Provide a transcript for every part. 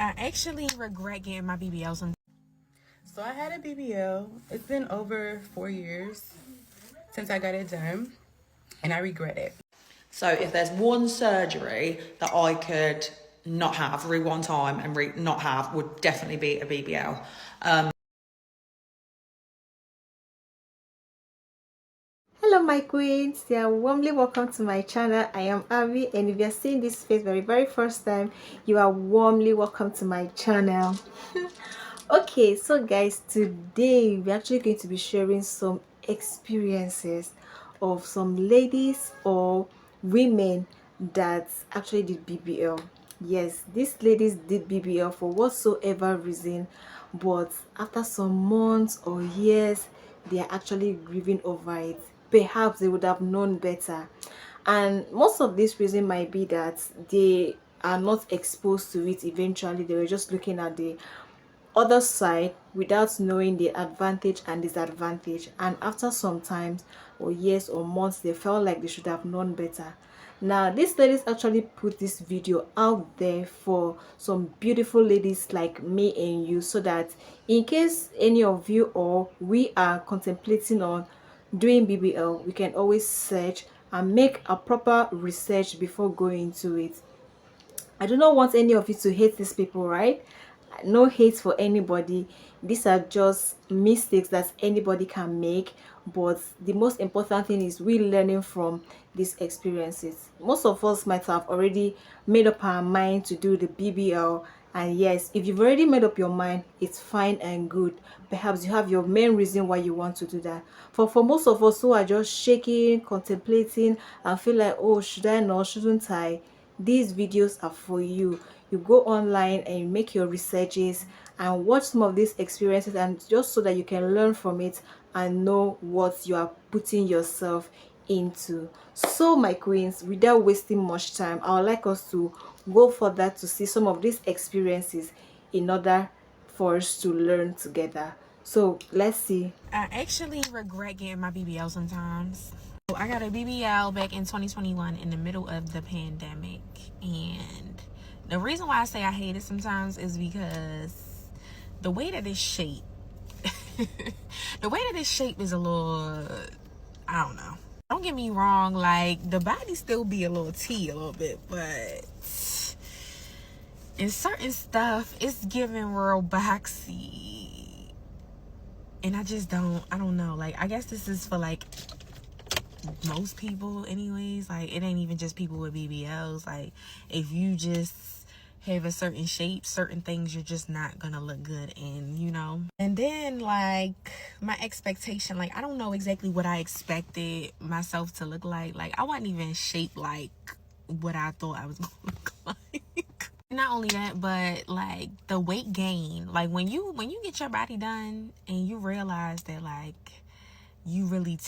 I actually regret getting my BBLs. So I had a BBL. It's been over 4 years since I got it done, and I regret it. So if there's one surgery that I could not have, rewind time and not have, would definitely be a BBL. Hello my queens, you are warmly welcome to my channel. I am Abby, and if you are seeing this face for the very first time, you are warmly welcome to my channel. Okay, so guys, today we're actually going to be sharing some experiences of some ladies or women that actually did BBL. Yes, these ladies did BBL for whatsoever reason, but after some months or years, they are actually grieving over it. Perhaps they would have known better, and most of this reason might be that they are not exposed to it. Eventually they were just looking at the other side without knowing the advantage and disadvantage, and after some times or years or months they felt like they should have known better. Now these ladies actually put this video out there for some beautiful ladies like me and you, so that in case any of you or we are contemplating on doing BBL, we can always search and make a proper research before going into it. I do not want any of you to hate these people, right? No hate for anybody. These are just mistakes that anybody can make, but the most important thing is we learning from these experiences. Most of us might have already made up our mind to do the BBL, and yes, if you've already made up your mind, it's fine and good. Perhaps you have your main reason why you want to do that. For most of us who are just shaking, contemplating, and feel like, oh, should I not, shouldn't I, these videos are for you. You go online and you make your researches and watch some of these experiences, and just so that you can learn from it and know what you are putting yourself into. So my queens, without wasting much time, I would like us to go further to see some of these experiences in order for us to learn together. So let's see. I actually regret getting my BBL sometimes. I got a BBL back in 2021 in the middle of the pandemic, and the reason why I say I hate it sometimes is because the way that it's shaped the way that it's shaped is a little, I don't know, don't get me wrong, like the body still be a little T a little bit, but in certain stuff it's giving real boxy, and I don't know, like I guess this is for like most people anyways. Like it ain't even just people with BBLs. Like if you just have a certain shape, certain things you're just not gonna look good in, you know. And then like my expectation, like I don't know exactly what I expected myself to look like. Like I wasn't even shaped like what I thought I was gonna look like. Not only that, but like the weight gain, like when you get your body done and you realize that like you really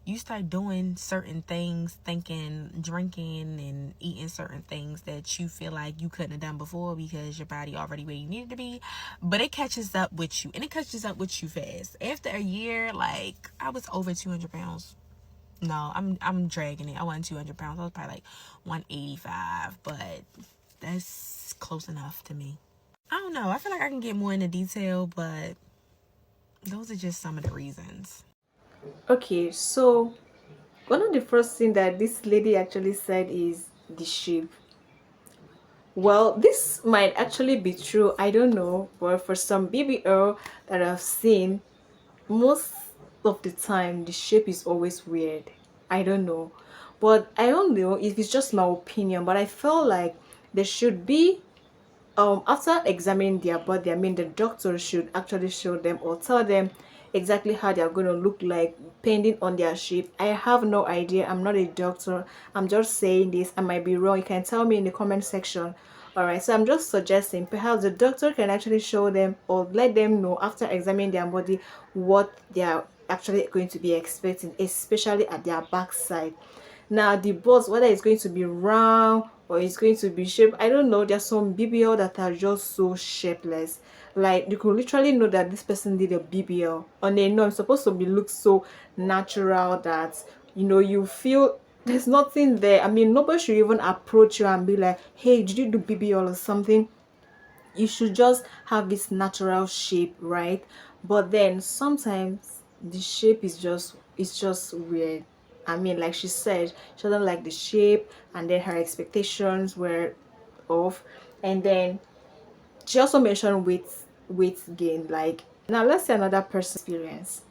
you start doing certain things, thinking, drinking and eating certain things that you feel like you couldn't have done before because your body already where you needed to be. But it catches up with you, and it catches up with you fast. After a year, like I was over 200 pounds. No, I'm dragging it. I wasn't 200 pounds. I was probably like 185, but that's close enough to me. I don't know. I feel like I can get more into detail, but those are just some of the reasons. Okay, so one of the first thing that this lady actually said is the shape. Well, this might actually be true, I don't know, but for some BBL that I've seen, most of the time the shape is always weird. I don't know, but I don't know if it's just my opinion, but I felt like there should be, after examining their body, I mean the doctor should actually show them or tell them exactly how they are going to look like depending on their shape. I have no idea, I'm not a doctor, I'm just saying this. I might be wrong, you can tell me in the comment section. All right, so I'm just suggesting perhaps the doctor can actually show them or let them know after examining their body what they are actually going to be expecting, especially at their backside. Now the balls, whether it's going to be round or it's going to be shaped, I don't know. There's some BBL that are just so shapeless, like you could literally know that this person did a BBL on a no, it's supposed to be look so natural that you know you feel there's nothing there. I mean, nobody should even approach you and be like, hey, did you do BBL or something? you should just have this natural shape, right? But then sometimes the shape is just, it's just weird. I mean, like she said, she doesn't like the shape, and then her expectations were off. And then she also mentioned weight gain. Like, now let's say another person's experience.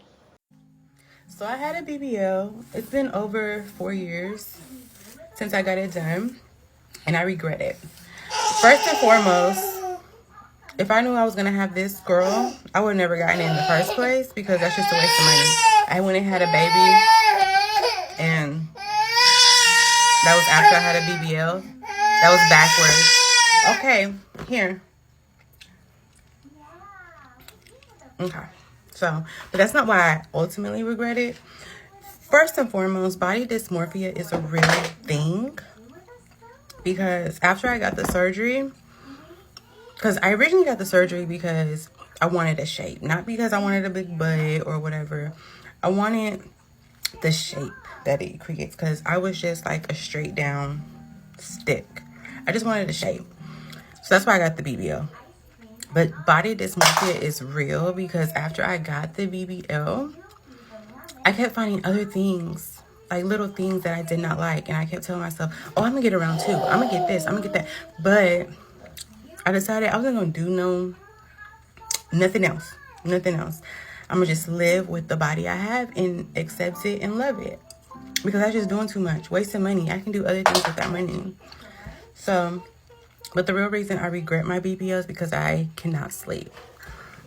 So I had a BBL. It's been over 4 years since I got it done, and I regret it. First and foremost, if I knew I was gonna have this girl, I would have never gotten it in the first place, because that's just a waste of money. I went and had a baby, and that was after I had a BBL. That was backwards. Okay, here. Okay, so, but that's not why I ultimately regret it. First and foremost, body dysmorphia is a real thing, because after I got the surgery, because I originally got the surgery because I wanted a shape, not because I wanted a big butt or whatever. I wanted the shape that it creates, because I was just like a straight down stick. I just wanted a shape. So that's why I got the BBL. But body dysmorphia is real, because after I got the BBL, I kept finding other things, like little things that I did not like. And I kept telling myself, oh, I'm gonna get around too. I'm gonna get this, I'm gonna get that. But I decided I wasn't gonna do nothing else. Nothing else. I'm gonna just live with the body I have and accept it and love it. Because I'm just doing too much, wasting money. I can do other things with that money. So, but the real reason I regret my BBL is because I cannot sleep.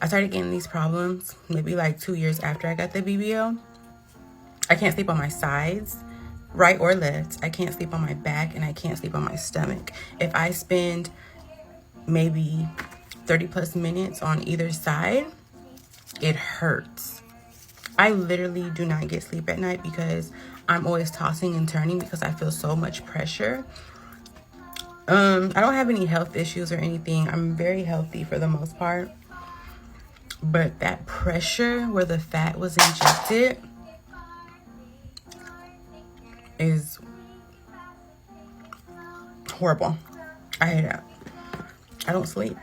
I started getting these problems maybe like 2 years after I got the BBL. I can't sleep on my sides, right or left. I can't sleep on my back, and I can't sleep on my stomach. If I spend maybe 30 plus minutes on either side, it hurts. I literally do not get sleep at night because I'm always tossing and turning, because I feel so much pressure. I don't have any health issues or anything. I'm very healthy for the most part. But that pressure where the fat was injected is horrible. I hate it. I don't sleep.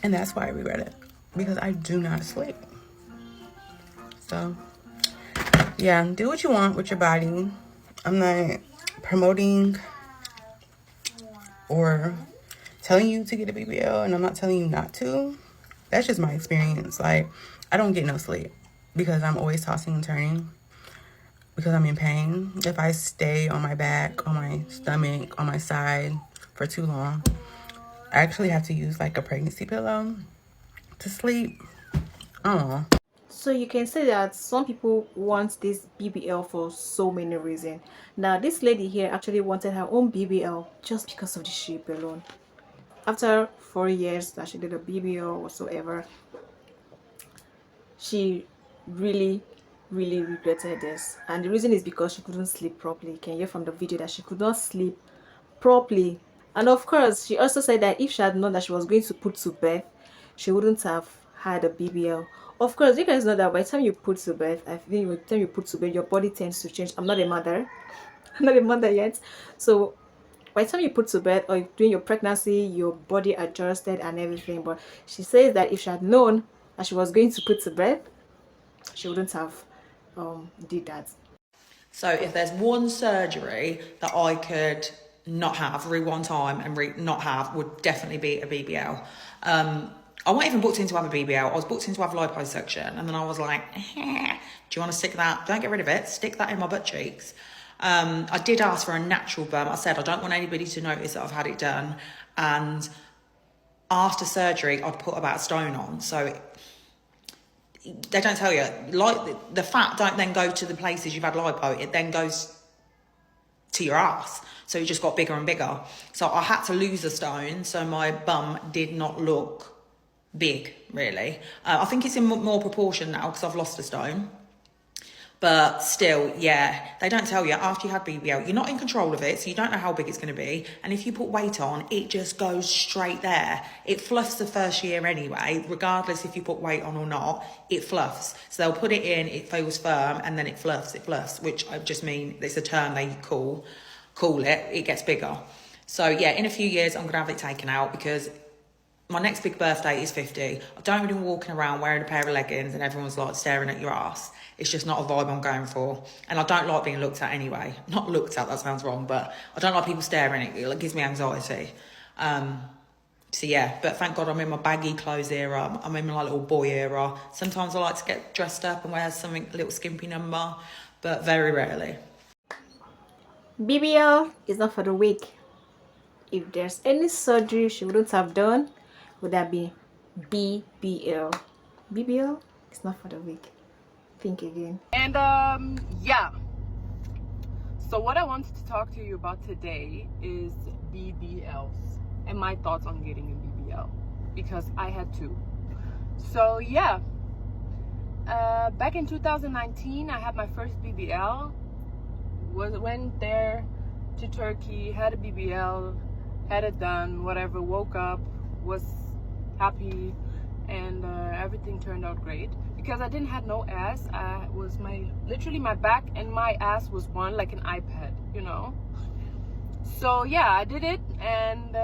And that's why I regret it, because I do not sleep. So, yeah, do what you want with your body. I'm not promoting or telling you to get a BBL, and I'm not telling you not to. That's just my experience. Like, I don't get no sleep because I'm always tossing and turning, because I'm in pain. If I stay on my back, on my stomach, on my side for too long, I actually have to use like a pregnancy pillow to sleep. Oh. So you can say that some people want this BBL for so many reasons. Now this lady here actually wanted her own BBL just because of the shape alone. After 4 years that she did a BBL whatsoever, she really regretted this, and the reason is because she couldn't sleep properly. You can hear from the video that she could not sleep properly. And of course, she also said that if she had known that she was going to put to bed, she wouldn't have had a BBL. Of course, you guys know that by the time you put to bed, I think by the time you put to bed, your body tends to change. I'm not a mother. I'm not a mother yet. So by the time you put to bed or during your pregnancy, your body adjusted and everything. But she says that if she had known that she was going to put to bed, she wouldn't have did that. So if there's one surgery that I could not have, rewind time and not have, would definitely be a BBL. I wasn't even booked in to have a BBL. I was booked in to have liposuction, and then I was like, do you want to stick that? Don't get rid of it. Stick that in my butt cheeks. I did ask for a natural burn. I said I don't want anybody to notice that I've had it done. And after surgery, I'd put about a stone on. So they don't tell you, like the fat don't then go to the places you've had lipo. It then goes to your ass. So it just got bigger and bigger. So I had to lose a stone, so my bum did not look big, really. I think it's in more proportion now because I've lost a stone. But still, yeah, they don't tell you after you had BBL, you're not in control of it, so you don't know how big it's going to be. And if you put weight on, it just goes straight there. It fluffs the first year anyway, regardless if you put weight on or not, it fluffs. So they'll put it in, it feels firm, and then it fluffs, which I just mean, it's a term they call it gets bigger. So yeah, in a few years, I'm going to have it taken out because my next big birthday is 50. I don't really walking around wearing a pair of leggings and everyone's like staring at your ass. It's just not a vibe I'm going for. And I don't like being looked at anyway. Not looked at, that sounds wrong, but I don't like people staring at you. It gives me anxiety. So yeah, but thank God I'm in my baggy clothes era. I'm in my little boy era. Sometimes I like to get dressed up and wear something, a little skimpy number, but very rarely. BBL is not for the weak. If there's any surgery she wouldn't have done, would that be BBL? BBL is not for the weak. Think again. And yeah, so what I wanted to talk to you about today is BBLs and my thoughts on getting a BBL, because I had two. So yeah, back in 2019 I had my first BBL. Went there to Turkey, had a BBL, had it done, whatever, woke up, was happy, and everything turned out great. Because I didn't have no ass, literally my back and my ass was one, like an iPad, you know. So yeah, I did it, and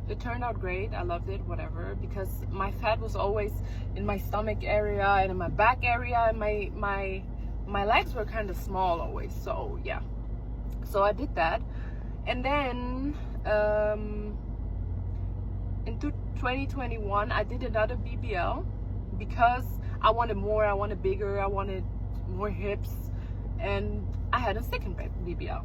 it turned out great. I loved it, whatever, because my fat was always in my stomach area and in my back area, and my legs were kind of small always. So yeah, so I did that, and then in 2021 I did another BBL because I wanted more, I wanted bigger, I wanted more hips, and I had a second BBL.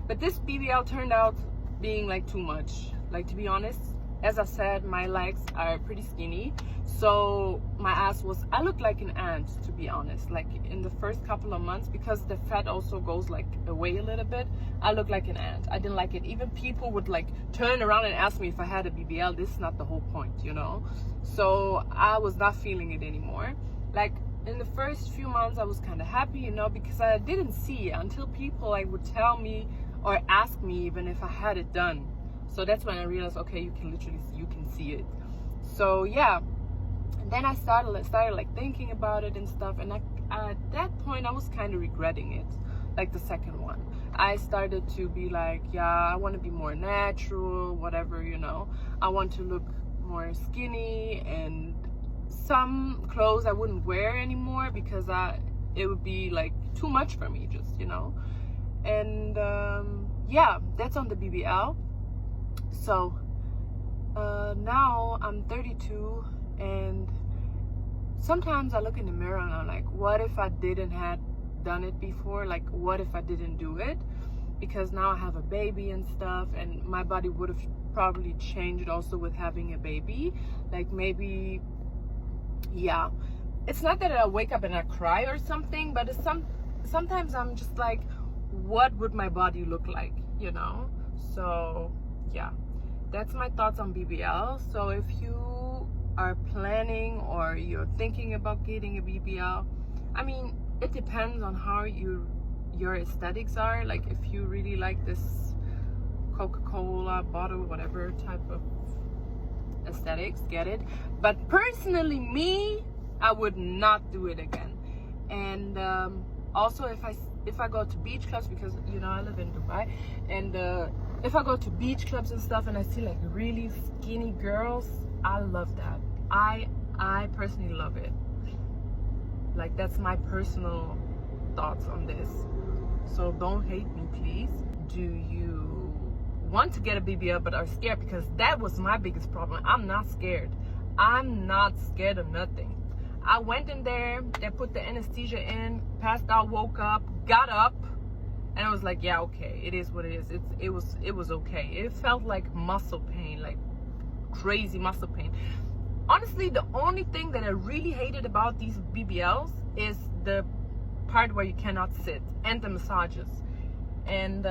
But this BBL turned out being like too much. Like, to be honest, as I said, my legs are pretty skinny, so my ass I looked like an ant, to be honest. Like in the first couple of months, because the fat also goes like away a little bit, I looked like an ant. I didn't like it. Even people would like turn around and ask me if I had a BBL. This is not the whole point, you know. So I was not feeling it anymore. Like in the first few months I was kind of happy, you know, because I didn't see it until people like would tell me or ask me even if I had it done. So that's when I realized, okay, you can see it. So yeah, and then I started like thinking about it and stuff, and at that point I was kind of regretting it. Like the second one, I started to be like, yeah, I want to be more natural, whatever, you know. I want to look more skinny, and some clothes I wouldn't wear anymore because it would be like too much for me, just, you know. And yeah, that's on the BBL. So now I'm 32, and sometimes I look in the mirror and I'm like, what if I didn't have done it before? Like, what if I didn't do it? Because now I have a baby and stuff, and my body would have probably changed also with having a baby. Like, maybe, yeah, it's not that I wake up and I cry or something, but it's sometimes I'm just like, what would my body look like, you know? So yeah, that's my thoughts on BBL. So if you are planning or you're thinking about getting a BBL, I mean, it depends on how your aesthetics are. Like, if you really like this Coca-Cola bottle, whatever type of aesthetics, get it. But personally, me, I would not do it again. And also, if I go to beach clubs, because, you know, I live in Dubai, and if I go to beach clubs and stuff and I see like really skinny girls, I love that. I personally love it. Like, that's my personal thoughts on this. So don't hate me, please. Do you want to get a BBL but are scared? Because that was my biggest problem. I'm not scared. I'm not scared of nothing. I went in there, they put the anesthesia in, passed out, woke up, got up, and I was like, yeah, okay, it is what it is. It was okay. It felt like muscle pain, like crazy muscle pain. Honestly, the only thing that I really hated about these BBLs is the part where you cannot sit, and the massages. And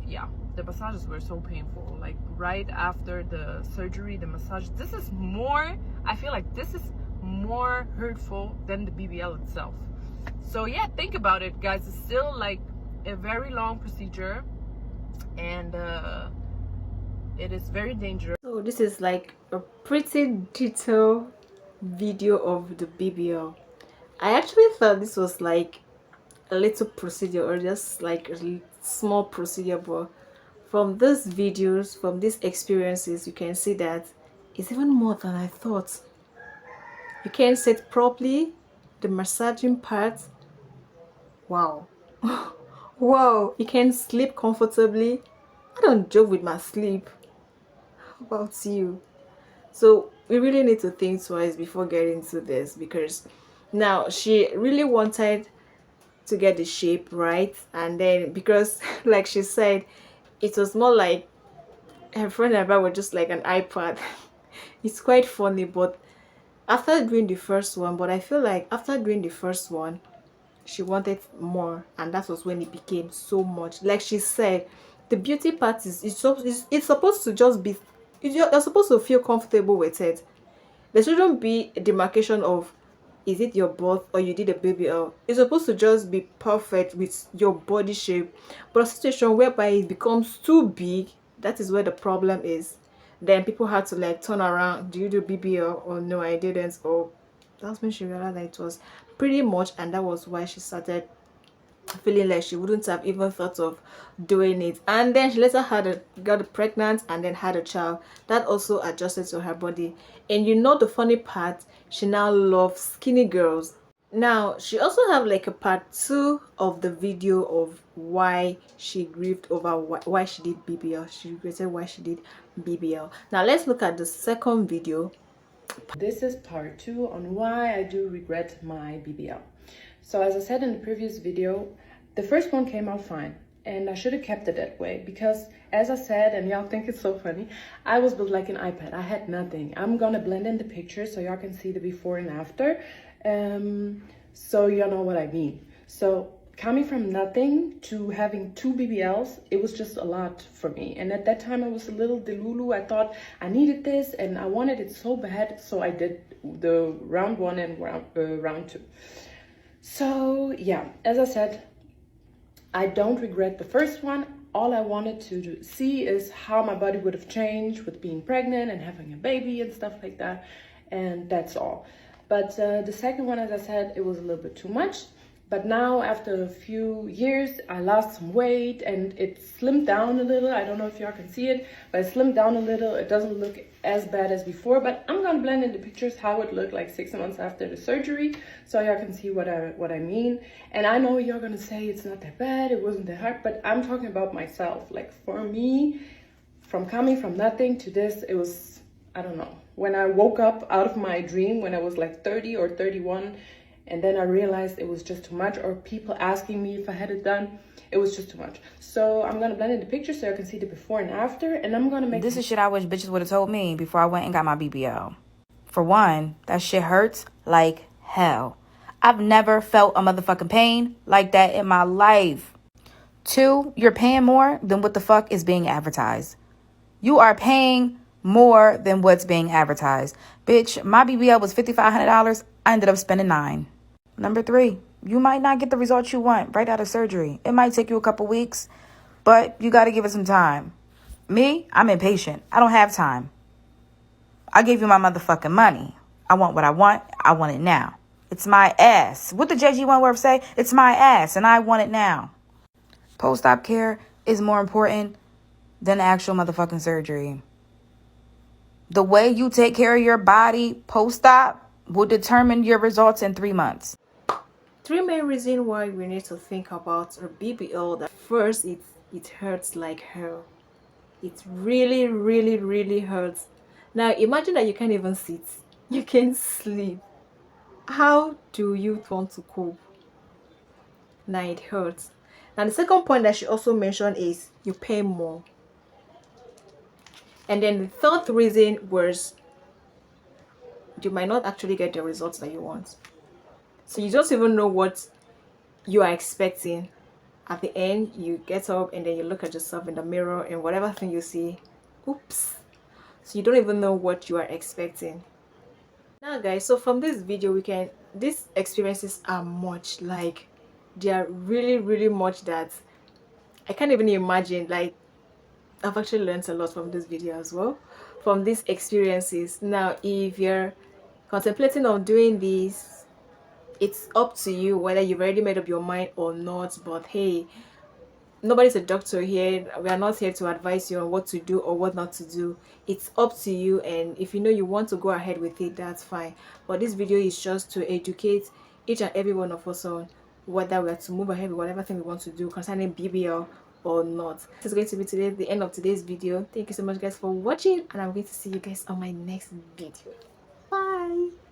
yeah, the massages were so painful. Like, right after the surgery, the massage, this is more, I feel like this is more hurtful than the BBL itself. So yeah, think about it, guys. It's still like a very long procedure, and it is very dangerous. So this is like a pretty detailed video of the BBL. I actually thought this was like a little procedure, or just like a small procedure, but from these videos, from these experiences, you can see that it's even more than I thought. You can't sit properly, the massaging part, wow. Wow, you can sleep comfortably. I don't joke with my sleep. How about you? So we really need to think twice before getting to this, because now she really wanted to get the shape right, and then because like she said, it was more like her friend and I were just like an iPad. It's quite funny, but after doing the first one, but I feel like after doing the first one, she wanted more, and that was when it became so much. Like she said, the beauty part is it's supposed to just be, you're supposed to feel comfortable with it. There shouldn't be a demarcation of, is it your birth or you did a BBL. It's supposed to just be perfect with your body shape. But a situation whereby it becomes too big, that is where the problem is. Then people had to like turn around, do you do BBL? Or no, I didn't. Or that's when she realized that it was pretty much, and that was why she started feeling like she wouldn't have even thought of doing it. And then she later got pregnant and then had a child that also adjusted to her body. And you know the funny part, she now loves skinny girls. Now she also have like a part 2 of the video of why she grieved over why she did BBL. She regretted why she did BBL. Now let's look at the second video. This is part 2 on why I do regret my BBL. So as I said in the previous video, the first one came out fine, and I should have kept it that way, because as I said, and y'all think it's so funny, I was built like an iPad. I had nothing. I'm gonna blend in the pictures so y'all can see the before and after, so y'all know what I mean. So coming from nothing to having 2 BBLs, it was just a lot for me. And at that time I was a little delulu. I thought I needed this and I wanted it so bad, so I did the round 1 and round 2. So yeah, as I said, I don't regret the first one. All I wanted to see is how my body would have changed with being pregnant and having a baby and stuff like that, and that's all. But the second one, as I said, it was a little bit too much. But now, after a few years, I lost some weight and it slimmed down a little. I don't know if y'all can see it, but it slimmed down a little. It doesn't look as bad as before, but I'm gonna blend in the pictures how it looked like 6 months after the surgery, so y'all can see what I mean. And I know y'all gonna say it's not that bad, it wasn't that hard, but I'm talking about myself. Like for me, from coming from nothing to this, it was, I don't know. When I woke up out of my dream when I was like 30 or 31, and then I realized it was just too much, or people asking me if I had it done, it was just too much. So I'm gonna blend in the picture so you can see the before and after, and I'm gonna make this is shit I wish bitches would have told me before I went and got my BBL. For one, that shit hurts like hell. I've never felt a motherfucking pain like that in my life. 2, you're paying more than what the fuck is being advertised. You are paying more than what's being advertised. Bitch, my BBL was $5,500. I ended up spending $9. Number 3, you might not get the results you want right out of surgery. It might take you a couple weeks, but you got to give it some time. Me, I'm impatient. I don't have time. I gave you my motherfucking money. I want what I want. I want it now. It's my ass. What the JG1 word say? It's my ass, and I want it now. Post-op care is more important than the actual motherfucking surgery. The way you take care of your body post-op will determine your results in 3 months. 3 main reasons why we need to think about a BBL. That first, it hurts like hell. It really, really, really hurts. Now imagine that you can't even sit, you can't sleep. How do you want to cope? Now it hurts. Now the second point that she also mentioned is you pay more. And then the third reason was you might not actually get the results that you want. So you don't even know what you are expecting. At the end, you get up and then you look at yourself in the mirror, and whatever thing you see, oops. So you don't even know what you are expecting. Now guys, so from this video, these experiences are much, like they are really, really much that I can't even imagine. Like I've actually learned a lot from this video as well, from these experiences. Now if you're contemplating on doing this, it's up to you whether you've already made up your mind or not. But hey, nobody's a doctor here. We are not here to advise you on what to do or what not to do. It's up to you, and if you know you want to go ahead with it, that's fine. But this video is just to educate each and every one of us on whether we are to move ahead with whatever thing we want to do concerning BBL or not. This is going to be today the end of today's video. Thank you so much guys for watching, and I'm going to see you guys on my next video. Bye.